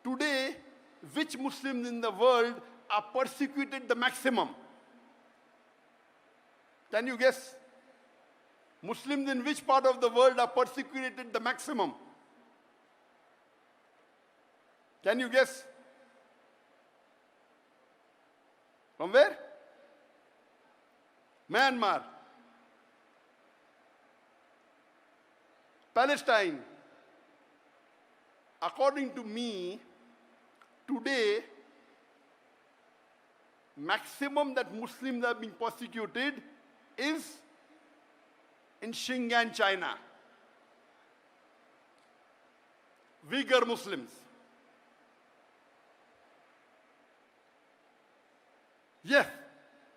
Today, which Muslims in the world are persecuted the maximum? Can you guess? Muslims in which part of the world are persecuted the maximum? Can you guess? From where? Myanmar. Palestine. According to me, today, maximum that Muslims are being persecuted is in Xinjiang, China. Uyghur Muslims. Yes,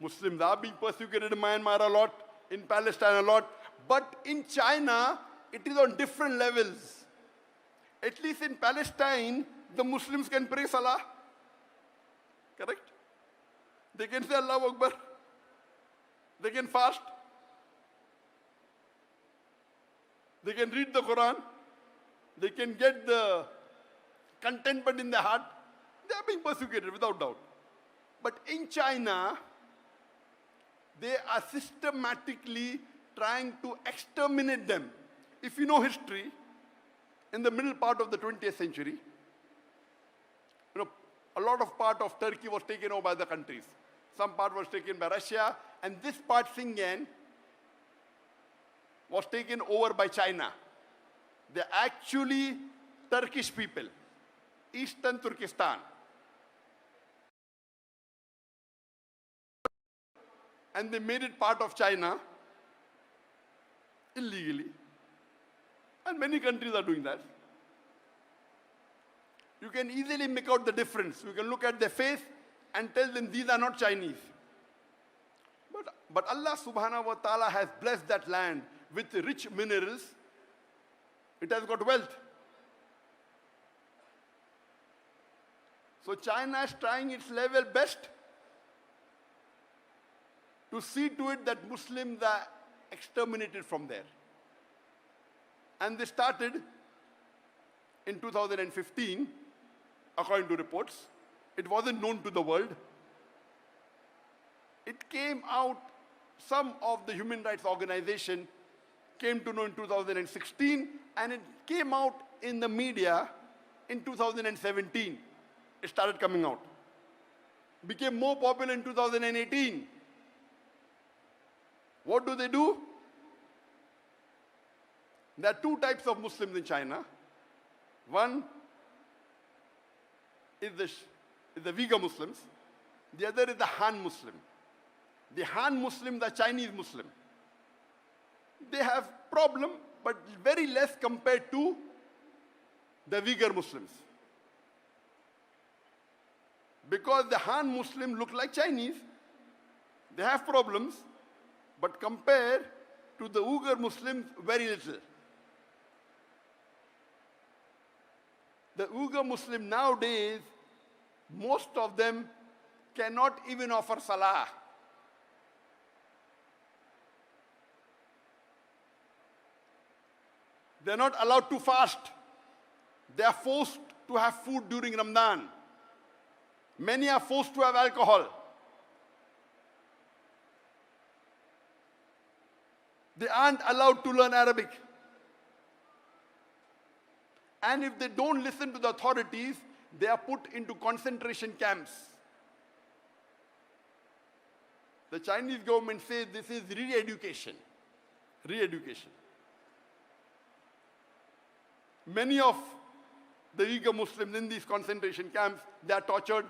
Muslims are being persecuted in Myanmar a lot, in Palestine a lot, but in China, it is on different levels. At least in Palestine, the Muslims can pray Salah. Correct? They can say Allahu Akbar. They can fast. They can read the Quran. They can get the contentment in their heart. They are being persecuted without doubt. But in China, they are systematically trying to exterminate them. If you know history, in the middle part of the 20th century, a lot of part of Turkey was taken over by the countries. Some part was taken by Russia, and this part, Xinjiang, was taken over by China. They're actually Turkish people, Eastern Turkestan. And they made it part of China illegally. And many countries are doing that. You can easily make out the difference. You can look at their face and tell them these are not Chinese. But Allah subhanahu wa ta'ala has blessed that land with rich minerals. It has got wealth. So China is trying its level best to see to it that Muslims are exterminated from there. And they started in 2015, according to reports. It wasn't known to the world. It came out, some of the human rights organization came to know in 2016, and it came out in the media in 2017. It started coming out. Became more popular in 2018. What do? There are two types of Muslims in China. One is the Uyghur Muslims. The other is the Han Muslim. The Han Muslims are Chinese Muslim. They have problem, but very less compared to the Uyghur Muslims. Because the Han Muslim look like Chinese, they have problems, but compared to the Uyghur Muslims, very little. The Uyghur Muslim nowadays, most of them cannot even offer Salah. They're not allowed to fast. They are forced to have food during Ramadan. Many are forced to have alcohol. They aren't allowed to learn Arabic. And if they don't listen to the authorities, they are put into concentration camps. The Chinese government says this is re-education. Re-education. Many of the Uyghur Muslims in these concentration camps, they are tortured.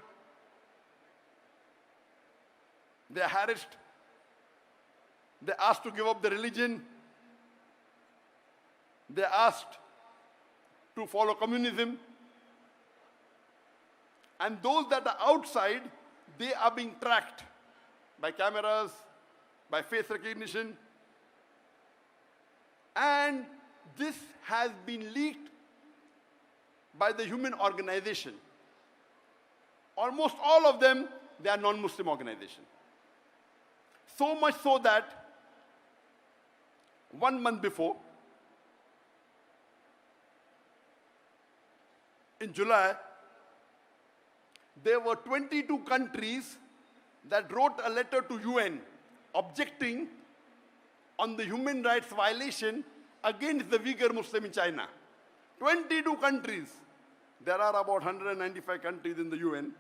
They are harassed. They are asked to give up their religion. They are asked to follow communism. And those that are outside, they are being tracked by cameras, by face recognition. And this has been leaked by the human organization. Almost all of them, they are non-Muslim organizations. So much so that 1 month before, in July, there were 22 countries that wrote a letter to UN objecting on the human rights violation against the Uyghur Muslim in China. 22 countries. There are about 195 countries in the UN.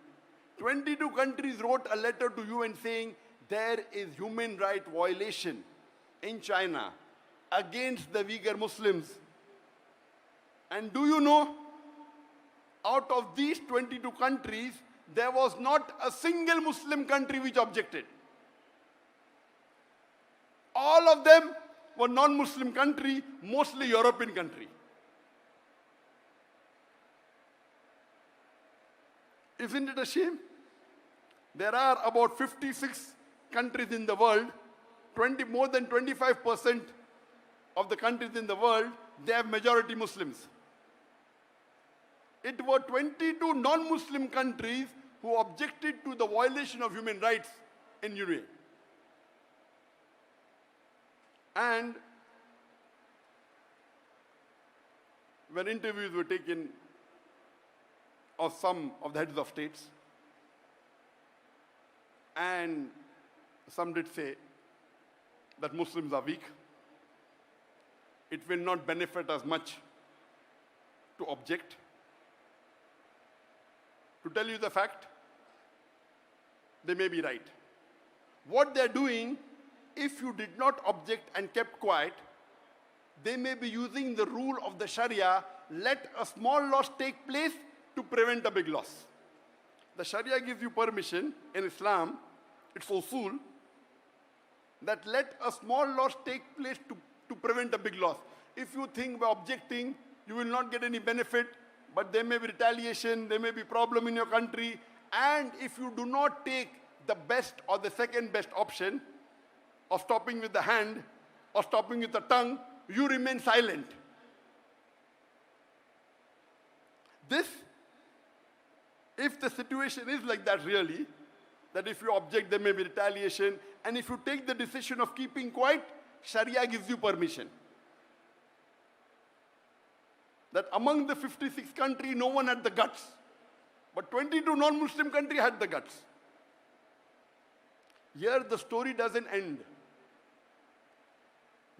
22 countries wrote a letter to UN saying there is human rights violation in China against the Uyghur Muslims. And do you know, out of these 22 countries, there was not a single Muslim country which objected. All of them were non-Muslim country, mostly European country. Isn't it a shame? There are about 56 countries in the world, more than 25% of the countries in the world, they have majority Muslims. It were 22 non-Muslim countries who objected to the violation of human rights in UAE. And when interviews were taken of some of the heads of states, and some did say that Muslims are weak, it will not benefit us much to object. To tell you the fact, they may be right. What they're doing, if you did not object and kept quiet, they may be using the rule of the Sharia, let a small loss take place to prevent a big loss. The Sharia gives you permission in Islam, it's usul, that let a small loss take place to prevent a big loss. If you think by objecting, you will not get any benefit, but there may be retaliation, there may be problem in your country, and if you do not take the best or the second best option of stopping with the hand or stopping with the tongue, you remain silent. This, if the situation is like that really, that if you object there may be retaliation, and if you take the decision of keeping quiet, Sharia gives you permission. That among the 56 countries, no one had the guts. But 22 non-Muslim countries had the guts. Here the story doesn't end.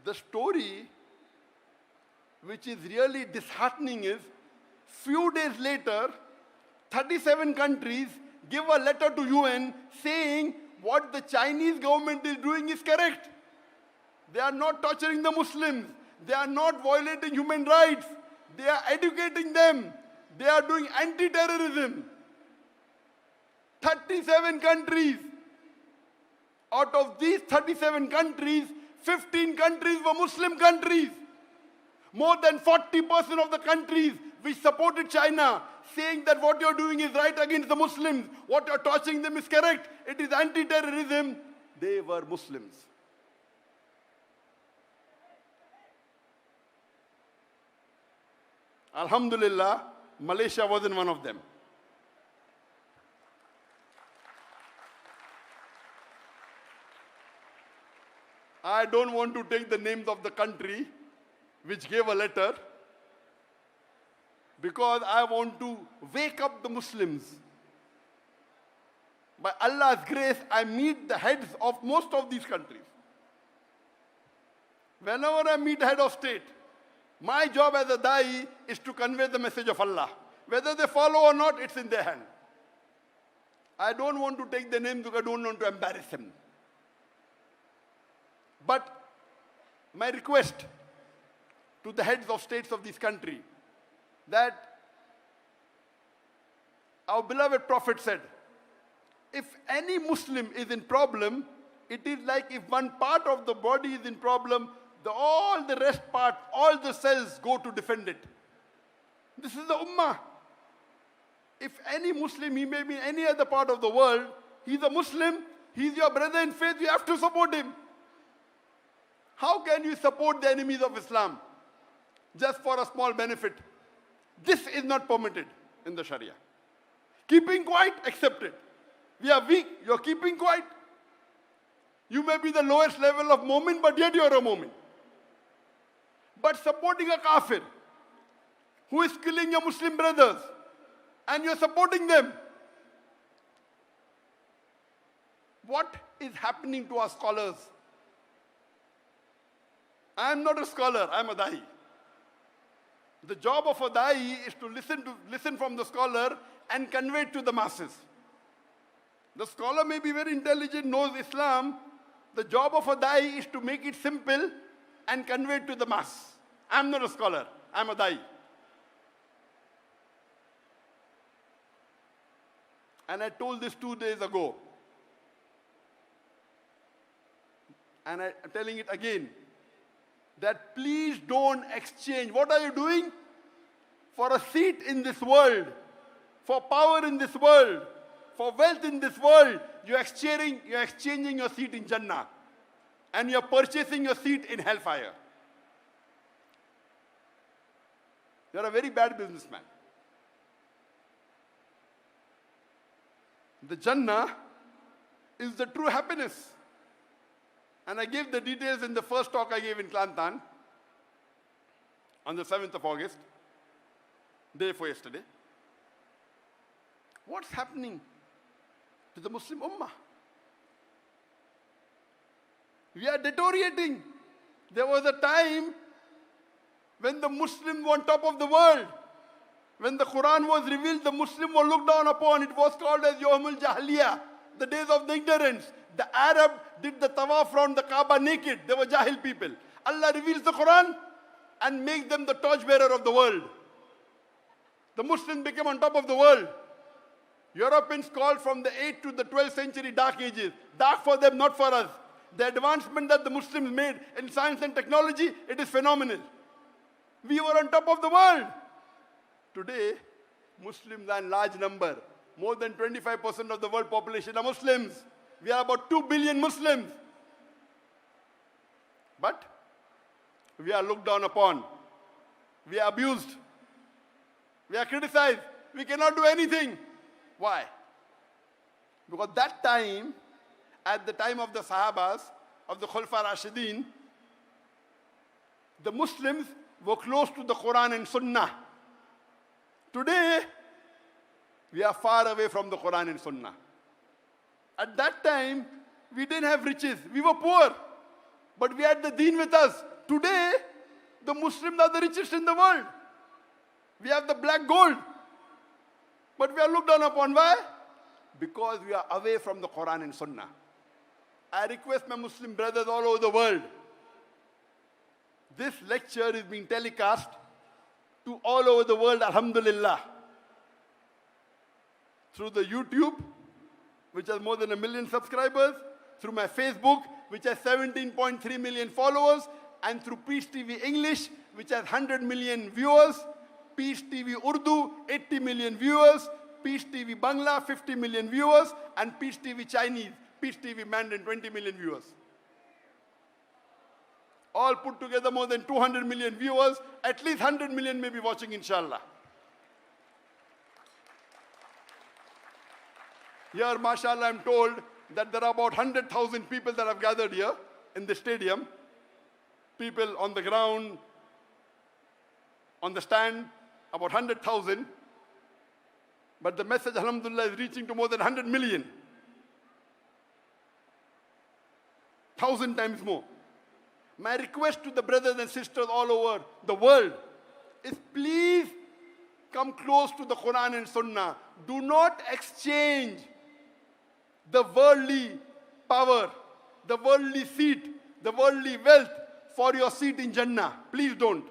The story, which is really disheartening, is few days later, 37 countries give a letter to UN saying what the Chinese government is doing is correct. They are not torturing the Muslims. They are not violating human rights. They are educating them. They are doing anti-terrorism. 37 countries. Out of these 37 countries, 15 countries were Muslim countries. More than 40% of the countries which supported China, saying that what you're doing is right against the Muslims, what you're torturing them is correct, it is anti-terrorism, they were Muslims. Alhamdulillah, Malaysia wasn't one of them. I don't want to take the names of the country which gave a letter, because I want to wake up the Muslims. By Allah's grace, I meet the heads of most of these countries. Whenever I meet head of state, my job as a da'i is to convey the message of Allah. Whether they follow or not, it's in their hand. I don't want to take the names because I don't want to embarrass them. But my request to the heads of states of this country, that our beloved Prophet said, if any Muslim is in problem, it is like if one part of the body is in problem, all the rest part, all the cells go to defend it. This is the Ummah. If any Muslim, he may be in any other part of the world, he's a Muslim, he's your brother in faith, you have to support him. How can you support the enemies of Islam just for a small benefit? This is not permitted in the Sharia. Keeping quiet, accepted. We are weak, you're keeping quiet. You may be the lowest level of moment, but yet you're a moment. But supporting a kafir who is killing your Muslim brothers, and you're supporting them, what is happening to our scholars? I am not a scholar, I am a da'i. The job of a da'i is to listen from the scholar and convey it to the masses. The scholar may be very intelligent, knows Islam. The job of a da'i is to make it simple and convey it to the mass. I am not a scholar, I am a da'i. And I told this 2 days ago. And I'm telling it again. That please don't exchange. What are you doing? For a seat in this world, for power in this world, for wealth in this world, you're exchanging your seat in Jannah. And you're purchasing your seat in hellfire. You're a very bad businessman. The Jannah is the true happiness. And I gave the details in the first talk I gave in Kelantan on the 7th of August, day before yesterday. What's happening to the Muslim Ummah? We are deteriorating. There was a time when the Muslims were on top of the world. When the Quran was revealed, the Muslims were looked down upon. It was called as Yawmul Jahiliyyah, the days of the ignorance. The Arab did the tawaf around the Kaaba naked. They were Jahil people. Allah reveals the Quran and makes them the torchbearer of the world. The Muslims became on top of the world. Europeans called from the 8th to the 12th century dark ages. Dark for them, not for us. The advancement that the Muslims made in science and technology, it is phenomenal. We were on top of the world. Today, Muslims are in large number. More than 25% of the world population are Muslims. We are about 2 billion Muslims. But we are looked down upon. We are abused. We are criticized. We cannot do anything. Why? Because that time, at the time of the Sahabas, of the Khulafa Rashidin, the Muslims were close to the Quran and Sunnah. Today, we are far away from the Quran and Sunnah. At that time, we didn't have riches. We were poor. But we had the deen with us. Today, the Muslims are the richest in the world. We have the black gold. But we are looked down upon. Why? Because we are away from the Quran and Sunnah. I request my Muslim brothers all over the world. This lecture is being telecast to all over the world, alhamdulillah. Through the YouTube, which has more than 1 million subscribers, through my Facebook, which has 17.3 million followers, and through Peace TV English, which has 100 million viewers, Peace TV Urdu, 80 million viewers, Peace TV Bangla, 50 million viewers, and Peace TV Chinese, Peace TV Mandarin, 20 million viewers. All put together more than 200 million viewers, at least 100 million may be watching, inshallah. Here, mashallah, I'm told that there are about 100,000 people that have gathered here in the stadium. People on the ground, on the stand, about 100,000. But the message, alhamdulillah, is reaching to more than 100 million. 1,000 times more. My request to the brothers and sisters all over the world is please come close to the Quran and Sunnah. Do not exchange the worldly power, the worldly seat, the worldly wealth for your seat in Jannah. Please don't.